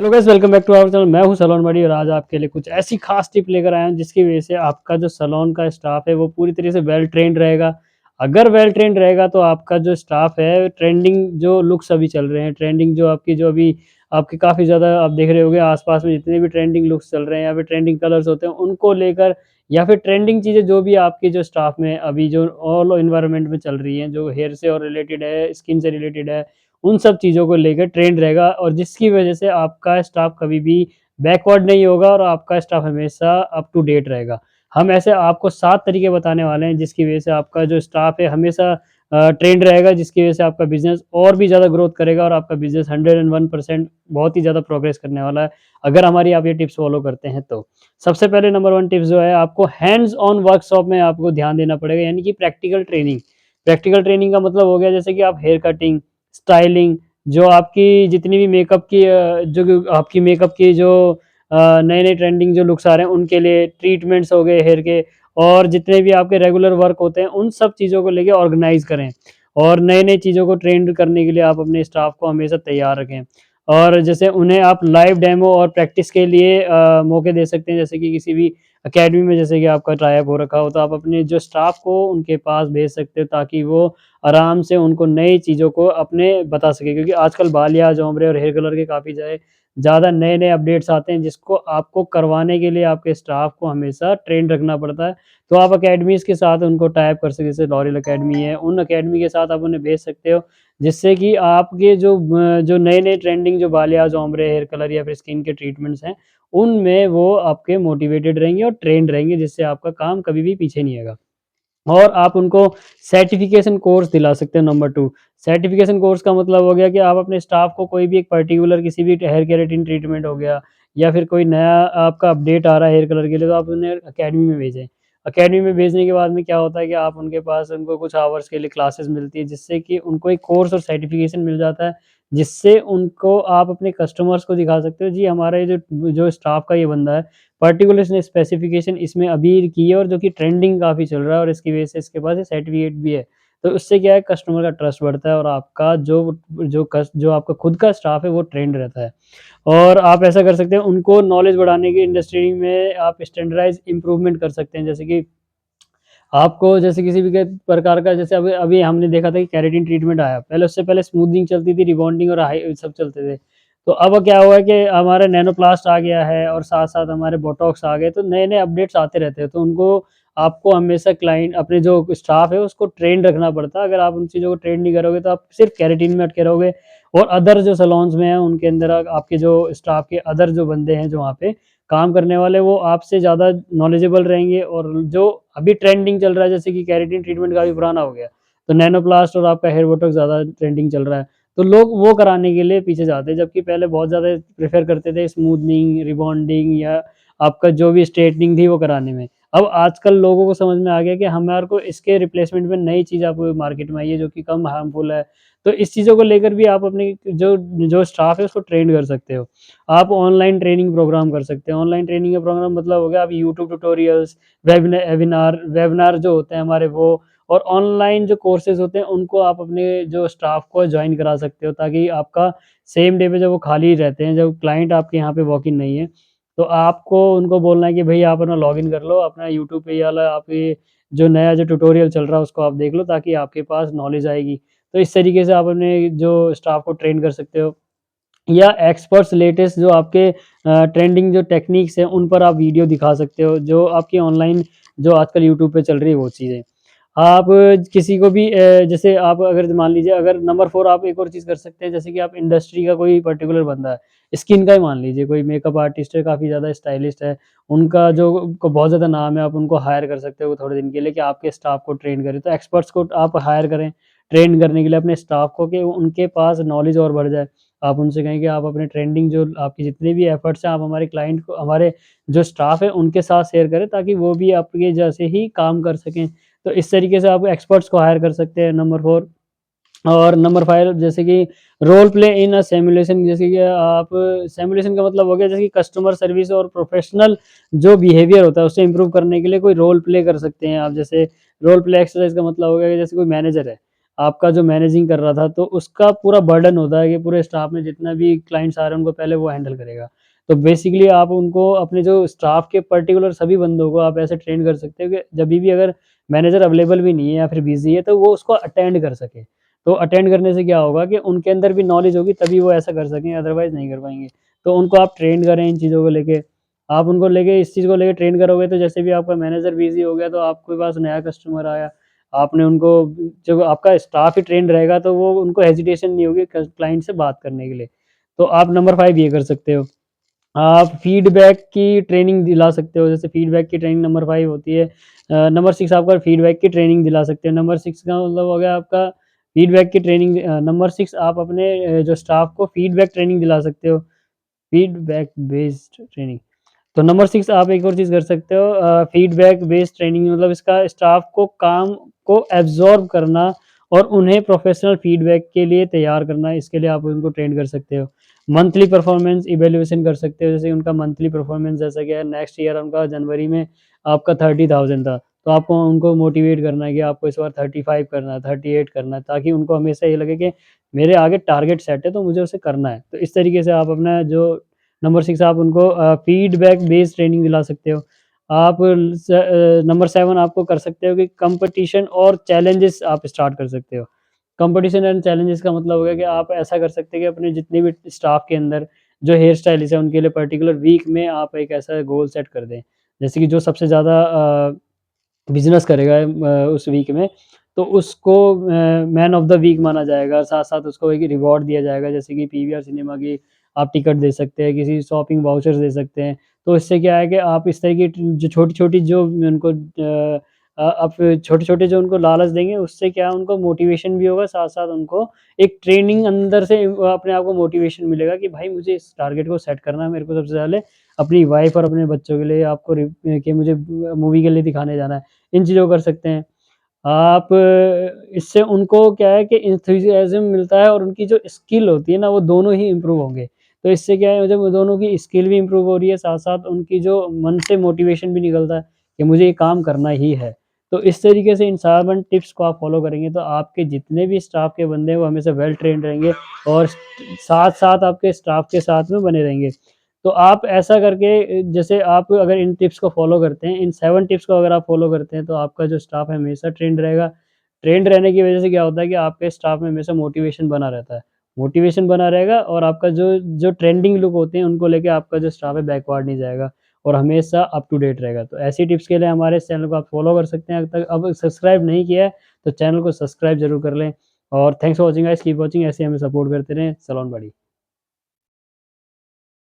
Hello guys, welcome back to our channel. मैं हूं salon बड़ी और आज आपके लिए कुछ ऐसी खास टिप लेकर आया हूं जिसकी वजह से आपका जो सलोन का स्टाफ है वो पूरी तरह से वेल ट्रेंड रहेगा। अगर वेल ट्रेंड रहेगा तो आपका जो स्टाफ है, ट्रेंडिंग जो लुक्स अभी चल रहे हैं, ट्रेंडिंग जो आपकी जो अभी आपके काफ़ी ज़्यादा आप देख रहे होंगे आसपास में जितने भी ट्रेंडिंग लुक्स चल रहे हैं या फिर ट्रेंडिंग कलर्स होते हैं उनको लेकर, या फिर ट्रेंडिंग चीज़ें जो भी आपके जो स्टाफ में अभी जो ऑल इन्वायरमेंट में चल रही हैं, जो हेयर से और रिलेटेड है, स्किन से रिलेटेड है, उन सब चीज़ों को लेकर ट्रेंड रहेगा और जिसकी वजह से आपका स्टाफ कभी भी बैकवर्ड नहीं होगा और आपका स्टाफ हमेशा अप टू डेट रहेगा। हम ऐसे आपको 7 तरीके बताने वाले हैं जिसकी वजह से आपका जो स्टाफ है हमेशा ट्रेंड रहेगा, जिसकी वजह से आपका बिज़नेस और भी ज़्यादा ग्रोथ करेगा और आपका बिज़नेस 101% बहुत ही ज़्यादा प्रोग्रेस करने वाला है, अगर हमारी आप ये टिप्स फ़ॉलो करते हैं तो। सबसे पहले नंबर 1 टिप्स जो है, आपको हैंड्स ऑन वर्कशॉप में आपको ध्यान देना पड़ेगा, यानी कि प्रैक्टिकल ट्रेनिंग। प्रैक्टिकल ट्रेनिंग का मतलब हो गया जैसे कि आप हेयर कटिंग, स्टाइलिंग, जो आपकी जितनी भी मेकअप की जो आपकी मेकअप की जो नए-नए ट्रेंडिंग जो लुक्स आ रहे हैं उनके लिए ट्रीटमेंट्स हो गए हेयर के, और जितने भी आपके रेगुलर वर्क होते हैं उन सब चीज़ों को लेके ऑर्गेनाइज़ करें और नई-नई चीज़ों को ट्रेंड करने के लिए आप अपने स्टाफ को हमेशा तैयार रखें। और जैसे उन्हें आप लाइव डेमो और प्रैक्टिस के लिए मौके दे सकते हैं, जैसे कि किसी भी अकेडमी में जैसे कि आपका टाई अप हो रखा हो तो आप अपने जो स्टाफ को उनके पास भेज सकते हो ताकि वो आराम से उनको नई चीज़ों को अपने बता सकें, क्योंकि आजकल बालिया, जोमड़े और हेयर कलर के काफ़ी ज़्यादा नए-नए अपडेट्स आते हैं जिसको आपको करवाने के लिए आपके स्टाफ को हमेशा ट्रेन रखना पड़ता है। तो आप अकेडमीज़ के साथ उनको टाई अप कर सकते हैं, जैसे लॉरियल अकेडमी है, उन अकेडमी के साथ आप उन्हें भेज सकते हो, जिससे कि आपके जो नए-नए ट्रेंडिंग जो बालिया, जोमड़े, हेयर कलर या फिर स्किन के ट्रीटमेंट्स हैं, उनमें वो आपके मोटिवेटेड रहेंगे और ट्रेंड रहेंगे, जिससे आपका काम कभी भी पीछे नहीं आएगा। और आप उनको सर्टिफ़िकेशन कोर्स दिला सकते हैं नंबर 2। सर्टिफ़िकेशन कोर्स का मतलब हो गया कि आप अपने स्टाफ को कोई भी एक पर्टिकुलर किसी भी हेयर केराटिन ट्रीटमेंट हो गया या फिर कोई नया आपका अपडेट आ रहा है हेयर कलर के लिए, तो आप उन्हें अकेडमी में भेजें। अकेडमी में भेजने के बाद में क्या होता है कि आप उनके पास उनको कुछ आवर्स के लिए क्लासेस मिलती है, जिससे कि उनको एक कोर्स और सर्टिफ़िकेशन मिल जाता है, जिससे उनको आप अपने कस्टमर्स को दिखा सकते हो, जी हमारा ये जो जो स्टाफ का ये बंदा है, पर्टिकुलर इसने स्पेसिफ़िकेशन इसमें अभी की है और जो कि ट्रेंडिंग काफ़ी चल रहा है और इसकी वज़ह से इसके पास ये सर्टिफ़िकेट भी है। तो उससे क्या है, कस्टमर का ट्रस्ट बढ़ता है और आपका जो आपका खुद का स्टाफ है वो ट्रेंड रहता है। और आप ऐसा कर सकते हैं, उनको नॉलेज बढ़ाने की इंडस्ट्री में आप स्टैंडर्डाइज़ इम्प्रूवमेंट कर सकते हैं। जैसे कि आपको जैसे किसी भी के प्रकार का, जैसे अभी अभी हमने देखा था कि केराटिन ट्रीटमेंट आया। पहले उससे पहले स्मूथनिंग चलती थी, रिबॉन्डिंग और हाई सब चलते थे। तो अब क्या हुआ है कि हमारा नैनोप्लास्ट आ गया है और साथ-साथ हमारे बोटॉक्स आ गए, तो नए-नए अपडेट्स आते रहते हैं। तो उनको आपको हमेशा क्लाइंट अपने जो स्टाफ है उसको ट्रेन रखना पड़ता है। अगर आप उन चीज़ों को ट्रेन नहीं करोगे तो आप सिर्फ़ केराटिन में अटके रहोगे और अदर जो सैलून्स में हैं उनके अंदर आपके जो स्टाफ के अदर जो बंदे हैं जो वहाँ पे काम करने वाले, वो आपसे ज़्यादा नॉलेजेबल रहेंगे। और जो अभी ट्रेंडिंग चल रहा है, जैसे कि केराटिन ट्रीटमेंट काफ़ी पुराना हो गया, तो नैनोप्लास्ट और आपका हेयर बोटॉक्स ज़्यादा ट्रेंडिंग चल रहा है। तो लोग वो कराने के लिए पीछे जाते हैं, जबकि पहले बहुत ज़्यादा प्रेफ़र करते थे स्मूथनिंग, रिबॉन्डिंग या आपका जो भी स्ट्रेटनिंग थी वो कराने में। अब आजकल लोगों को समझ में आ गया कि हमारे को इसके रिप्लेसमेंट में नई चीज़ अब मार्केट में आई है जो कि कम हार्मफुल है। तो इस चीज़ों को लेकर भी आप अपनी जो जो स्टाफ है उसको ट्रेन कर सकते हो। आप ऑनलाइन ट्रेनिंग प्रोग्राम कर सकते हैं। ऑनलाइन ट्रेनिंग का प्रोग्राम मतलब हो गया, आप यूट्यूब ट्यूटोरियल्स, वेबिनार वेबिनार जो होते हैं हमारे वो, और ऑनलाइन जो कोर्सेज़ होते हैं उनको आप अपने जो स्टाफ को जॉइन करा सकते हो, ताकि आपका सेम डे पे जब वो खाली रहते हैं, जब क्लाइंट आपके यहाँ पे वॉक इन नहीं है, तो आपको उनको बोलना है कि भई आप अपना लॉगिन कर लो, अपना यूट्यूब पे ये वाला आप ये जो नया जो ट्यूटोरियल चल रहा है उसको आप देख लो, ताकि आपके पास नॉलेज आएगी। तो इस तरीके से आप अपने जो स्टाफ को ट्रेन कर सकते हो। या एक्सपर्ट्स लेटेस्ट जो आपके ट्रेंडिंग जो टेक्निक्स हैं उन पर आप वीडियो दिखा सकते हो, जो आपकी ऑनलाइन जो आजकल यूट्यूब पे चल रही है वो चीज़ें। आप किसी को भी जैसे आप अगर मान लीजिए, अगर नंबर 4 आप एक और चीज़ कर सकते हैं, जैसे कि आप इंडस्ट्री का कोई पर्टिकुलर बंदा है, स्किन का ही मान लीजिए, कोई मेकअप आर्टिस्ट है, काफ़ी ज़्यादा स्टाइलिस्ट है, उनका जो को बहुत ज़्यादा नाम है, आप उनको हायर कर सकते हो थोड़े दिन के लिए कि आपके स्टाफ को ट्रेन करें। तो एक्सपर्ट्स को आप हायर करें, ट्रेन करने के लिए अपने स्टाफ को, कि उनके पास नॉलेज और बढ़ जाए। आप उनसे कहें कि आप अपने ट्रेंडिंग जो आपके जितने भी एफर्ट्स हैं, आप हमारे क्लाइंट को, हमारे जो स्टाफ है उनके साथ शेयर करें, ताकि वो भी आपके जैसे ही काम कर सकें। तो इस तरीके से आप एक्सपर्ट्स को हायर कर सकते हैं, नंबर 4। और नंबर 5 जैसे कि role play in a simulation, जैसे कि आप सिमुलेशन का मतलब हो गया जैसे कि कस्टमर सर्विस और प्रोफेशनल जो बिहेवियर होता है उससे इंप्रूव करने के लिए कोई रोल प्ले कर सकते हैं आप। जैसे रोल प्ले एक्सरसाइज का मतलब हो गया कि जैसे कोई मैनेजर है, आपका जो मैनेजिंग कर रहा था, तो उसका पूरा बर्डन होता है कि पूरे स्टाफ में जितना भी क्लाइंट्स आ रहे हैं, उनको पहले वो हैंडल करेगा। तो बेसिकली आप उनको अपने जो स्टाफ के पर्टिकुलर सभी बंदों को आप ऐसे ट्रेन कर सकते हो कि जभी भी अगर मैनेजर अवेलेबल भी नहीं है या फिर बिज़ी है, तो वो उसको अटेंड कर सके। तो अटेंड करने से क्या होगा कि उनके अंदर भी नॉलेज होगी, तभी वो ऐसा कर सकेंगे, अदरवाइज़ नहीं कर पाएँगे। तो उनको आप ट्रेन करें इन चीज़ों को लेके। आप उनको लेके इस चीज़ को लेके ट्रेन करोगे, तो जैसे भी आपका मैनेजर बिज़ी हो गया, तो आपके पास नया कस्टमर आया, आपने उनको जब आपका स्टाफ ही ट्रेन्ड रहेगा, तो वो उनको हेजिटेशन नहीं होगी क्लाइंट से बात करने के लिए। तो आप नंबर 5 ये कर सकते हो। आप फीडबैक की ट्रेनिंग दिला सकते हो, जैसे फीडबैक की ट्रेनिंग नंबर 5 होती है। नंबर 6 आपका फीडबैक की ट्रेनिंग दिला सकते हो। नंबर 6 का मतलब हो गया आपका फीडबैक की ट्रेनिंग। नंबर 6 आप अपने जो स्टाफ को फीडबैक ट्रेनिंग दिला सकते हो, फीडबैक बेस्ड ट्रेनिंग। तो नंबर 6 आप एक और चीज़ कर सकते हो, फीडबैक बेस्ड ट्रेनिंग, मतलब इसका स्टाफ को काम को एब्ज़ॉर्ब करना और उन्हें प्रोफ़ेशनल फीडबैक के लिए तैयार करना, इसके लिए आप उनको ट्रेन कर सकते हो। मंथली परफ़ॉर्मेंस इवैल्यूएशन कर सकते हो, जैसे उनका मंथली परफ़ॉर्मेंस जैसा कि है, नेक्स्ट ईयर उनका जनवरी में आपका 30,000 था, तो आपको उनको मोटिवेट करना है कि आपको इस बार 35 करना है, 38 करना है, ताकि उनको हमेशा ये लगे कि मेरे आगे टारगेट सेट है, तो मुझे उसे करना है। तो इस तरीके से आप अपना जो नंबर 6 आप उनको फीडबैक बेस्ड ट्रेनिंग दिला सकते हो। आप नंबर 7 आपको कर सकते हो कि कॉम्पिटिशन और चैलेंजेस आप स्टार्ट कर सकते हो। कॉम्पिटिशन एंड चैलेंजेस का मतलब हो गया कि आप ऐसा कर सकते हैं कि अपने जितने भी स्टाफ के अंदर जो हेयर स्टाइलिस्ट है, उनके लिए पर्टिकुलर वीक में आप एक ऐसा गोल सेट कर दें। जैसे कि जो सबसे ज़्यादा बिज़नेस करेगा उस वीक में, तो उसको मैन ऑफ द वीक माना जाएगा। साथ-साथ उसको एक रिवॉर्ड दिया जाएगा, जैसे कि पीवीआर सिनेमा की आप टिकट दे सकते हैं, किसी शॉपिंग वाउचर्स दे सकते हैं। तो इससे क्या है कि आप इस तरह की जो छोटी-छोटी जो उनको आप छोटे-छोटे जो उनको लालच देंगे, उससे क्या है उनको मोटिवेशन भी होगा, साथ-साथ उनको एक ट्रेनिंग अंदर से अपने आप को मोटिवेशन मिलेगा कि भाई मुझे इस टारगेट को सेट करना है, मेरे को सबसे पहले अपनी वाइफ़ और अपने बच्चों के लिए आपको कि मुझे मूवी के लिए दिखाने जाना है। इन चीज़ों को कर सकते हैं। आप इससे उनको क्या है कि एंथुसियाज़्म मिलता है और उनकी जो स्किल होती है ना, वो दोनों ही इम्प्रूव होंगे। तो इससे क्या है, जब वो दोनों की स्किल भी इम्प्रूव हो रही है, साथ-साथ उनकी जो मन से मोटिवेशन भी निकलता है कि मुझे ये काम करना ही है। तो इस तरीके से इन 7 टिप्स को आप फ़ॉलो करेंगे, तो आपके जितने भी स्टाफ के बंदे हैं, वो हमेशा वेल ट्रेन्ड रहेंगे और साथ-साथ आपके स्टाफ के साथ में बने रहेंगे। तो आप ऐसा करके जैसे आप अगर इन टिप्स को फ़ॉलो करते हैं, इन 7 टिप्स को अगर आप फ़ॉलो करते हैं, तो आपका जो स्टाफ है हमेशा ट्रेन्ड रहेगा। ट्रेन्ड रहने की वज़ह से क्या होता है कि आपके स्टाफ में हमेशा मोटिवेशन बना रहता है। मोटिवेशन बना रहेगा और आपका जो जो ट्रेंडिंग लुक होते हैं, उनको लेके आपका जो स्टाफ है बैकवर्ड नहीं जाएगा और हमेशा अप टू डेट रहेगा। तो ऐसी टिप्स के लिए हमारे इस चैनल को आप फ़ॉलो कर सकते हैं। अब सब्सक्राइब नहीं किया है, तो चैनल को सब्सक्राइब ज़रूर कर लें और thanks for watching guys, keep watching, ऐसे ही हमें सपोर्ट करते रहें। सलाम बड़ी।